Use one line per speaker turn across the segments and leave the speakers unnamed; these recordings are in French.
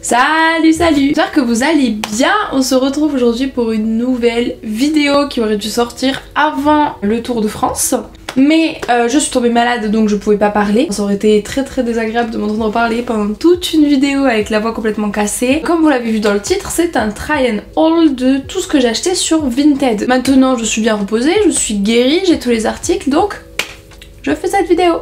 Salut, j'espère que vous allez bien. On se retrouve aujourd'hui pour une nouvelle vidéo qui aurait dû sortir avant le Tour de France. Mais je suis tombée malade donc je pouvais pas parler. Ça aurait été très désagréable de m'entendre parler pendant toute une vidéo avec la voix complètement cassée. Comme vous l'avez vu dans le titre, c'est un try and haul de tout ce que j'ai acheté sur Vinted. Maintenant je suis bien reposée, je suis guérie, j'ai tous les articles donc je fais cette vidéo.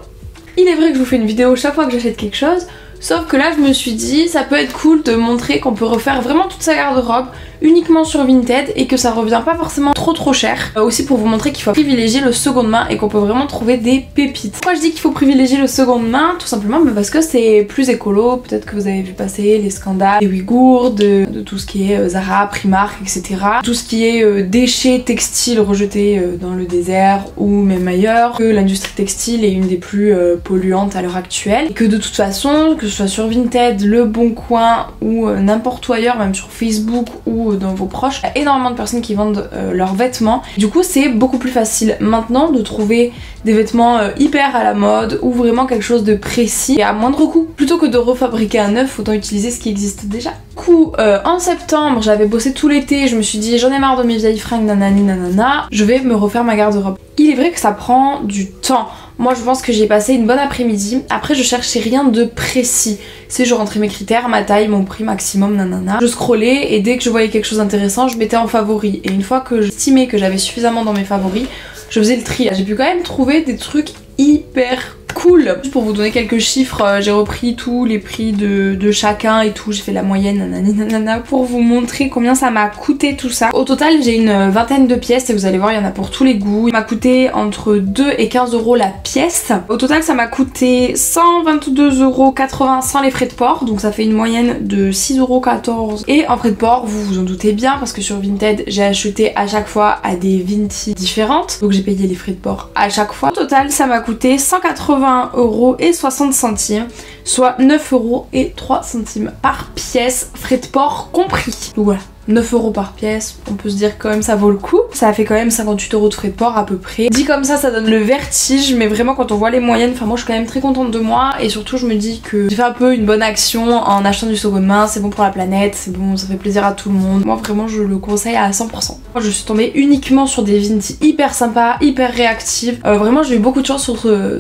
Il est vrai que je vous fais une vidéo chaque fois que j'achète quelque chose. Sauf que là je me suis dit ça peut être cool de montrer qu'on peut refaire vraiment toute sa garde-robe uniquement sur Vinted et que ça revient pas forcément trop cher. Aussi pour vous montrer qu'il faut privilégier le seconde main et qu'on peut vraiment trouver des pépites. Pourquoi je dis qu'il faut privilégier le seconde main? Tout simplement parce que c'est plus écolo. Peut-être que vous avez vu passer les scandales des Ouïghours, de tout ce qui est Zara, Primark, etc. Tout ce qui est déchets textiles rejetés dans le désert ou même ailleurs. Que l'industrie textile est une des plus polluantes à l'heure actuelle. Et que de toute façon, que ce soit sur Vinted, Le Bon Coin ou n'importe où ailleurs, même sur Facebook ou dans vos proches, il y a énormément de personnes qui vendent leurs vêtements. Du coup c'est beaucoup plus facile maintenant de trouver des vêtements hyper à la mode ou vraiment quelque chose de précis et à moindre coût. Plutôt que de refabriquer un neuf, autant utiliser ce qui existe déjà. Du coup en septembre j'avais bossé tout l'été, je me suis dit j'en ai marre de mes vieilles fringues nanani nanana, je vais me refaire ma garde-robe. Il est vrai que ça prend du temps. Moi je pense que j'ai passé une bonne après-midi. Après je cherchais rien de précis. C'est je rentrais mes critères, ma taille, mon prix maximum, nanana. Je scrollais et dès que je voyais quelque chose d'intéressant, je mettais en favori. Et une fois que j'estimais que j'avais suffisamment dans mes favoris, je faisais le tri. J'ai pu quand même trouver des trucs hyper cool. Juste pour vous donner quelques chiffres, j'ai repris tous les prix de chacun et tout, j'ai fait la moyenne nanani nanana pour vous montrer combien ça m'a coûté tout ça. Au total j'ai une vingtaine de pièces et vous allez voir il y en a pour tous les goûts. Il m'a coûté entre 2 et 15 € la pièce. Au total ça m'a coûté 122,80 € sans les frais de port, donc ça fait une moyenne de 6,14 €. Et en frais de port, vous vous en doutez bien parce que sur Vinted j'ai acheté à chaque fois à des Vinted différentes, donc j'ai payé les frais de port à chaque fois. Au total ça m'a coûté 180,60 €, soit 9,03 € par pièce, frais de port compris. Donc voilà, 9 € par pièce, on peut se dire quand même ça vaut le coup. Ça a fait quand même 58 € de frais de port à peu près. Dit comme ça donne le vertige, mais vraiment quand on voit les moyennes, enfin moi je suis quand même très contente de moi et surtout je me dis que j'ai fait un peu une bonne action en achetant du seconde main, c'est bon pour la planète, c'est bon, ça fait plaisir à tout le monde. Moi vraiment je le conseille à 100%. Moi je suis tombée uniquement sur des Vinted hyper sympas, hyper réactives. Vraiment j'ai eu beaucoup de chance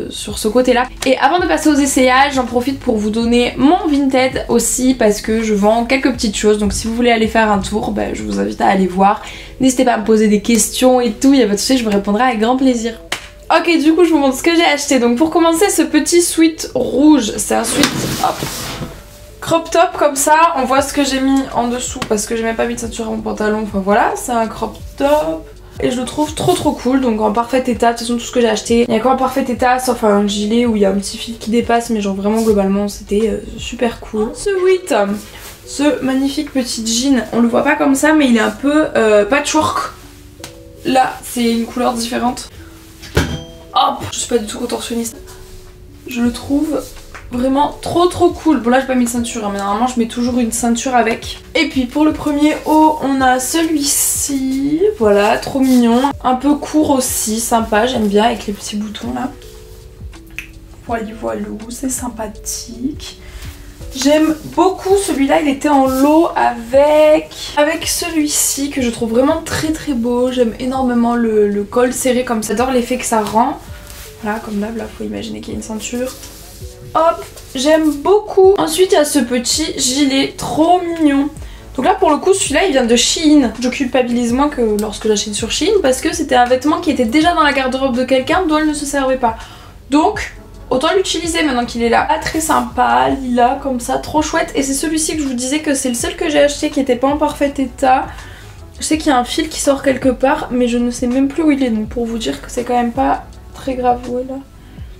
sur ce côté là. Et avant de passer aux essayages, j'en profite pour vous donner mon Vinted aussi parce que je vends quelques petites choses, donc si vous voulez aller faire un tour, ben, je vous invite à aller voir. N'hésitez pas à me poser des questions et tout, il y a pas de souci, je vous répondrai avec grand plaisir. Ok, du coup je vous montre ce que j'ai acheté. Donc pour commencer, ce petit sweat rouge, c'est un sweat hop, crop top comme ça. On voit ce que j'ai mis en dessous parce que j'ai même pas mis de ceinture à mon pantalon. Enfin voilà, c'est un crop top. Et je le trouve trop cool, donc en parfait état. De toute façon tout ce que j'ai acheté, il y a quoi en parfait état sauf un gilet où il y a un petit fil qui dépasse, mais genre vraiment globalement c'était super cool. Ce magnifique petit jean, on le voit pas comme ça mais il est un peu patchwork. Là c'est une couleur différente. Hop, je suis pas du tout contorsionniste. Je le trouve vraiment trop cool. Bon là j'ai pas mis de ceinture hein, mais normalement je mets toujours une ceinture avec. Et puis pour le premier haut on a celui-ci. Voilà, trop mignon. Un peu court aussi, sympa, j'aime bien avec les petits boutons là. Voilou, c'est sympathique. J'aime beaucoup celui-là, il était en lot avec celui-ci que je trouve vraiment très beau. J'aime énormément le col serré comme ça, j'adore l'effet que ça rend. Voilà, comme d'hab, là faut imaginer qu'il y a une ceinture. Hop, j'aime beaucoup. Ensuite il y a ce petit gilet trop mignon. Donc là pour le coup celui-là il vient de Shein. Je culpabilise moins que lorsque j'achète sur Shein parce que c'était un vêtement qui était déjà dans la garde-robe de quelqu'un dont elle ne se servait pas. Donc autant l'utiliser maintenant qu'il est là. Ah, très sympa, lilas comme ça, trop chouette. Et c'est celui-ci que je vous disais que c'est le seul que j'ai acheté qui était pas en parfait état. Je sais qu'il y a un fil qui sort quelque part mais je ne sais même plus où il est, donc pour vous dire que c'est quand même pas très grave. Voilà.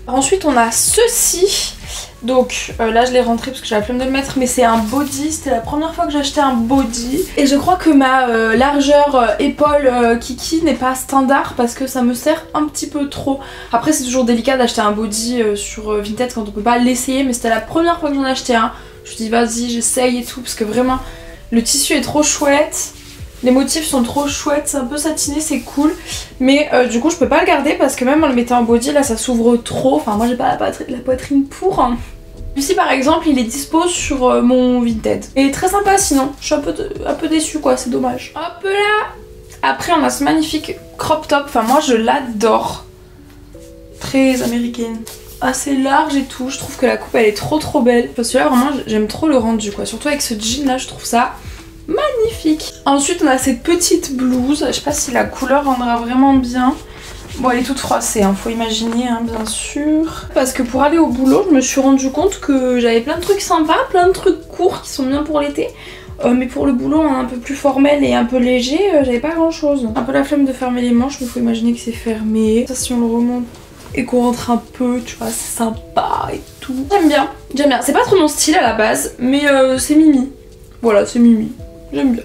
Ensuite on a ceci. Donc là je l'ai rentré parce que j'ai la flemme de le mettre, mais c'est un body. C'était la première fois que j'achetais un body et je crois que ma largeur épaule kiki n'est pas standard parce que ça me sert un petit peu trop. Après c'est toujours délicat d'acheter un body sur Vinted quand on peut pas l'essayer, mais c'était la première fois que j'en achetais un. Je me suis dit vas-y j'essaye et tout parce que vraiment le tissu est trop chouette. Les motifs sont trop chouettes, c'est un peu satiné, c'est cool. Mais du coup je peux pas le garder parce que même en le mettant en body là ça s'ouvre trop. Enfin moi j'ai pas la poitrine pour. Ici par exemple il est dispo sur mon Vinted. Et très sympa sinon, je suis un peu déçue quoi, c'est dommage. Hop là. Après on a ce magnifique crop top, enfin moi je l'adore. Très américaine. Assez large et tout, je trouve que la coupe elle est trop belle. Enfin celui-là vraiment j'aime trop le rendu quoi, surtout avec ce jean là je trouve ça magnifique. Ensuite on a cette petite blouse, je sais pas si la couleur rendra vraiment bien. Bon elle est toute froissée, hein, faut imaginer hein, bien sûr. Parce que pour aller au boulot je me suis rendu compte que j'avais plein de trucs sympas, plein de trucs courts qui sont bien pour l'été. Mais pour le boulot un peu plus formel et un peu léger, j'avais pas grand chose. Un peu la flemme de fermer les manches, mais faut imaginer que c'est fermé. Ça si on le remonte et qu'on rentre un peu, tu vois, c'est sympa et tout. J'aime bien, j'aime bien. C'est pas trop mon style à la base, mais c'est mimi. Voilà, c'est mimi. J'aime bien.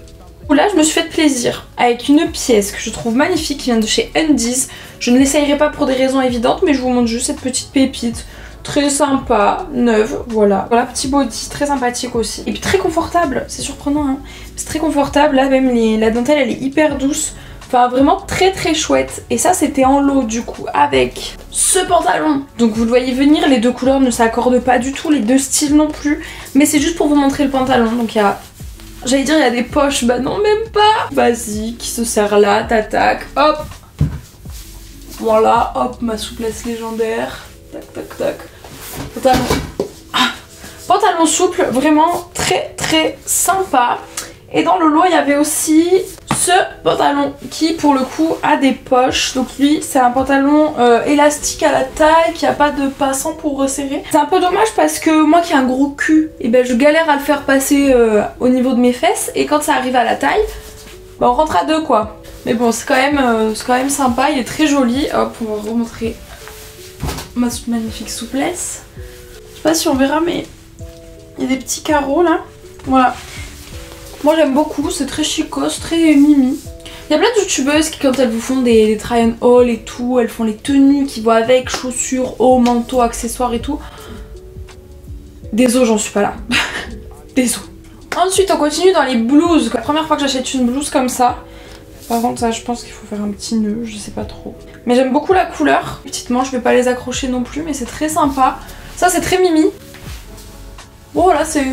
Là, je me suis fait plaisir avec une pièce que je trouve magnifique qui vient de chez Undies. Je ne l'essayerai pas pour des raisons évidentes, mais je vous montre juste cette petite pépite. Très sympa, neuve, voilà. Voilà, petit body, très sympathique aussi. Et puis très confortable, c'est surprenant, hein. C'est très confortable, là même la dentelle elle est hyper douce. Enfin vraiment très chouette. Et ça c'était en lot du coup avec ce pantalon. Donc vous le voyez venir, les deux couleurs ne s'accordent pas du tout, les deux styles non plus. Mais c'est juste pour vous montrer le pantalon. Donc il y a... J'allais dire il y a des poches, bah non même pas. Basique, qui se serre là, tac, hop. Voilà, hop, ma souplesse légendaire. Tac. Pantalon. Ah, pantalon souple, vraiment très sympa. Et dans le lot il y avait aussi ce pantalon qui pour le coup a des poches. Donc lui c'est un pantalon élastique à la taille qui a pas de passant pour resserrer. C'est un peu dommage parce que moi qui ai un gros cul, et ben je galère à le faire passer au niveau de mes fesses. Et quand ça arrive à la taille, ben on rentre à deux quoi. Mais bon c'est quand même sympa, il est très joli. Hop on va remontrer ma magnifique souplesse. Je sais pas si on verra mais il y a des petits carreaux là. Voilà. Moi j'aime beaucoup, c'est très chicos, très mimi. Il y a plein de youtubeuses qui quand elles vous font des try and haul et tout, elles font les tenues qui vont avec, chaussures, haut, manteau, accessoires et tout. Désolé, j'en suis pas là. Désolé. Ensuite on continue dans les blouses. La première fois que j'achète une blouse comme ça. Par contre ça je pense qu'il faut faire un petit nœud, je sais pas trop. Mais j'aime beaucoup la couleur. Petites manches, je vais pas les accrocher non plus mais c'est très sympa. Ça c'est très mimi. Oh là c'est...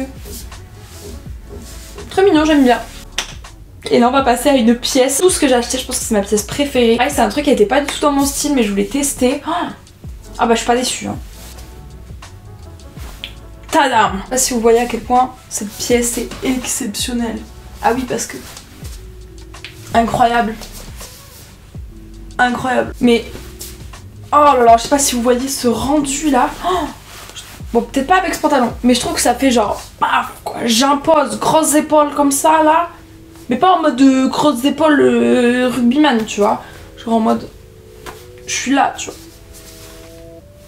très mignon, j'aime bien. Et là on va passer à une pièce. Tout ce que j'ai acheté, je pense que c'est ma pièce préférée. C'est un truc qui était pas du tout dans mon style mais je voulais tester. Ah bah je suis pas déçue hein. Tadam! Je sais pas si vous voyez à quel point cette pièce est exceptionnelle. Ah oui parce que... incroyable. Incroyable. Mais... oh là là, je sais pas si vous voyez ce rendu là. Bon peut-être pas avec ce pantalon, mais je trouve que ça fait genre... paf quoi, j'impose, grosses épaules comme ça là. Mais pas en mode de grosses épaules rugbyman tu vois. Genre en mode... je suis là tu vois.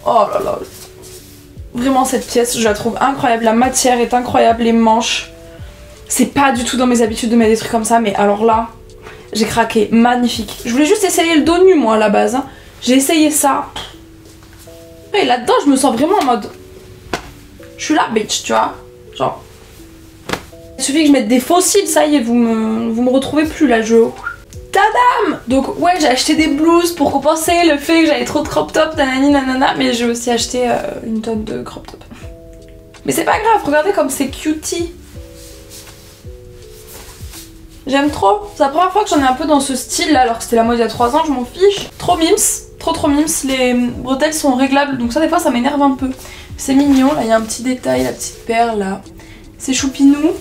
Oh là là. Vraiment cette pièce je la trouve incroyable, la matière est incroyable, les manches. C'est pas du tout dans mes habitudes de mettre des trucs comme ça mais alors là... j'ai craqué, magnifique. Je voulais juste essayer le dos nu moi à la base. Hein. J'ai essayé ça. Et là-dedans je me sens vraiment en mode... je suis là bitch tu vois. Genre... il suffit que je mette des fossiles, ça y est, vous me retrouvez plus là, je... tadam! Donc ouais j'ai acheté des blouses pour compenser le fait que j'avais trop de crop top, nanani nanana, mais j'ai aussi acheté une tonne de crop top. Mais c'est pas grave, regardez comme c'est cutie. J'aime trop. C'est la première fois que j'en ai un peu dans ce style là, alors que c'était la mode il y a 3 ans, je m'en fiche. Trop mims, trop mims, les bretelles sont réglables, donc ça des fois ça m'énerve un peu. C'est mignon, là il y a un petit détail, la petite perle là. C'est choupinou.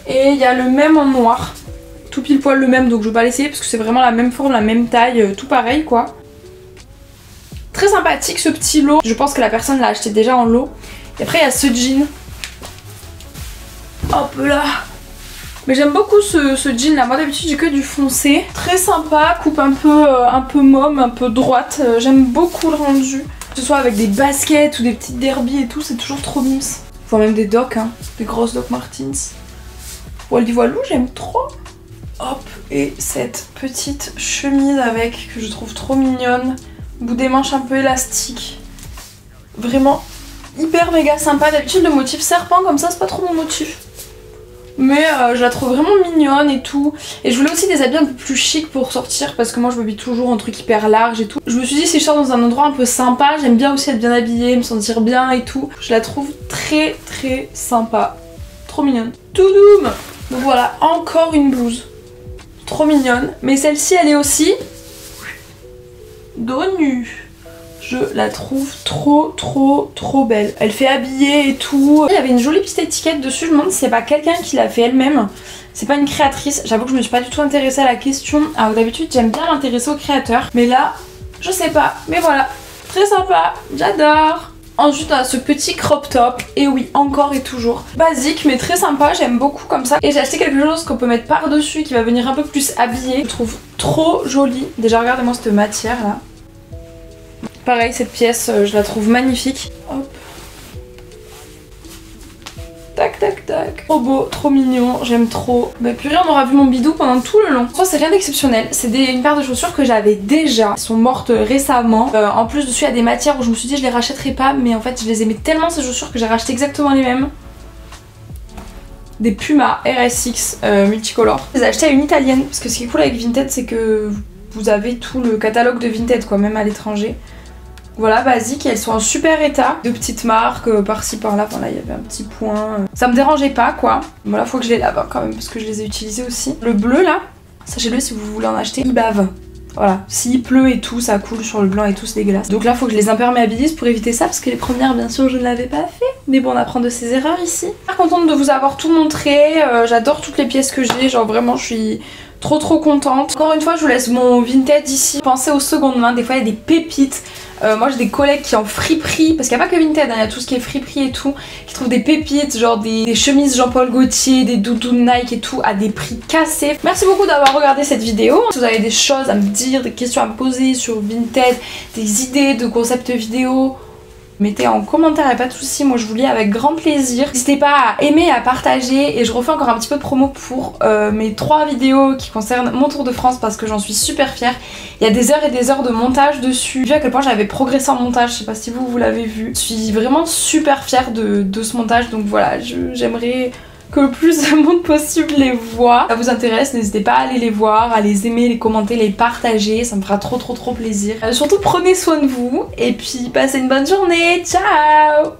Et il y a le même en noir. Tout pile poil le même, donc je vais pas l'essayer parce que c'est vraiment la même forme, la même taille, tout pareil quoi. Très sympathique ce petit lot. Je pense que la personne l'a acheté déjà en lot. Et après il y a ce jean. Hop là. Mais j'aime beaucoup ce jean là, moi d'habitude j'ai que du foncé. Très sympa, coupe un peu môme, un peu droite. J'aime beaucoup le rendu. Que ce soit avec des baskets ou des petites derbies et tout, c'est toujours trop mims. Enfin même des Doc, hein, des grosses Doc Martens. Wally Voilou, j'aime trop. Hop, et cette petite chemise avec, que je trouve trop mignonne. Bout des manches un peu élastique. Vraiment hyper méga sympa. D'habitude le motif serpent comme ça c'est pas trop mon motif. Mais je la trouve vraiment mignonne et tout. Et je voulais aussi des habits un peu plus chic pour sortir parce que moi je m'habille toujours en truc hyper large et tout. Je me suis dit si je sors dans un endroit un peu sympa, j'aime bien aussi être bien habillée, me sentir bien et tout. Je la trouve très très sympa. Trop mignonne. Toudoum. Donc voilà, encore une blouse. Trop mignonne. Mais celle-ci elle est aussi dos nu. Je la trouve trop belle. Elle fait habiller et tout. Il y avait une jolie petite étiquette dessus. Je me demande si c'est pas quelqu'un qui l'a fait elle-même. C'est pas une créatrice. J'avoue que je me suis pas du tout intéressée à la question. Alors d'habitude j'aime bien m'intéresser aux créateurs. Mais là, je sais pas. Mais voilà, très sympa. J'adore. Ensuite on a ce petit crop top. Et oui, encore et toujours. Basique mais très sympa. J'aime beaucoup comme ça. Et j'ai acheté quelque chose qu'on peut mettre par dessus qui va venir un peu plus habillé. Je trouve trop joli. Déjà regardez-moi cette matière là. Pareil, cette pièce, je la trouve magnifique. Hop. Tac, tac, tac. Trop beau, trop mignon, j'aime trop. Bah purée, on aura vu mon bidou pendant tout le long. Ça, c'est rien d'exceptionnel. C'est une paire de chaussures que j'avais déjà. Elles sont mortes récemment. En plus, dessus, il y a des matières où je me suis dit je les rachèterai pas. Mais en fait, je les aimais tellement ces chaussures que j'ai racheté exactement les mêmes. Des Puma RSX multicolores. Je les ai achetées à une italienne. Parce que ce qui est cool avec Vinted, c'est que vous avez tout le catalogue de Vinted, quoi, même à l'étranger. Voilà, basique, elles sont en super état. De petites marques, par-ci par-là, voilà, il y avait un petit point. Ça me dérangeait pas, quoi. Voilà, faut que je les lave hein, quand même, parce que je les ai utilisées aussi. Le bleu, là, sachez-le si vous voulez en acheter, il bave. Voilà, s'il pleut et tout, ça coule sur le blanc et tout, c'est dégueulasse. Donc là, faut que je les imperméabilise pour éviter ça, parce que les premières, bien sûr, je ne l'avais pas fait. Mais bon, on apprend de ses erreurs ici. Très contente de vous avoir tout montré. J'adore toutes les pièces que j'ai, genre vraiment, je suis trop contente. Encore une fois, je vous laisse mon Vinted ici. Pensez aux secondes mains, des fois, il y a des pépites. Moi j'ai des collègues qui en friperie, parce qu'il n'y a pas que Vinted, hein, il y a tout ce qui est friperie et tout, qui trouvent des pépites, genre des chemises Jean-Paul Gaultier, des doudounes Nike et tout, à des prix cassés. Merci beaucoup d'avoir regardé cette vidéo. Si vous avez des choses à me dire, des questions à me poser sur Vinted, des idées de concepts vidéo, mettez en commentaire, y'a pas de soucis, moi je vous lis avec grand plaisir. N'hésitez pas à aimer, à partager, et je refais encore un petit peu de promo pour mes 3 vidéos qui concernent mon Tour de France parce que j'en suis super fière. Il y a des heures et des heures de montage dessus. J'ai vu à quel point j'avais progressé en montage, je sais pas si vous l'avez vu. Je suis vraiment super fière de ce montage, donc voilà, j'aimerais que le plus de monde possible les voit. Ça vous intéresse, n'hésitez pas à aller les voir, à les aimer, les commenter, les partager, ça me fera trop plaisir. Surtout prenez soin de vous et puis passez une bonne journée, ciao!